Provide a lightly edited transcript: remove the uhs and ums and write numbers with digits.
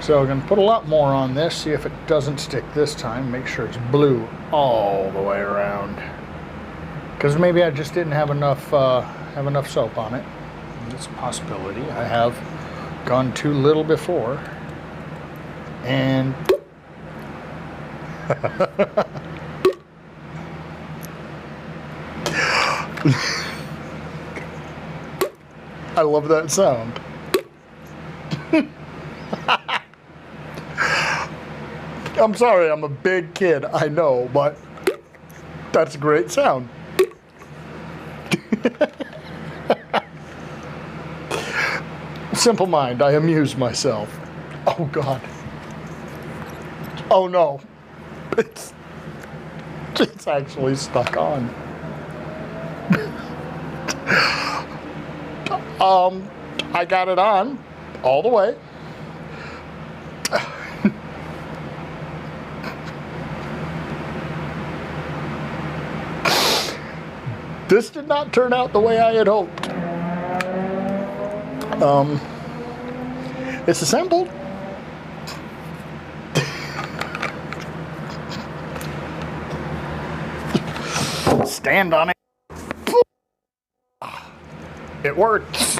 So I'm going to put a lot more on this, see if it doesn't stick this time. Make sure it's blue all the way around. Because maybe I just didn't have enough soap on it. That's a possibility. I have gone too little before. And I love that sound. I'm sorry, I'm a big kid, I know, but that's a great sound. Simple mind, I amuse myself. Oh God. Oh no. It's actually stuck on. I got it on all the way. This did not turn out the way I had hoped. It's assembled. Stand on it. It works.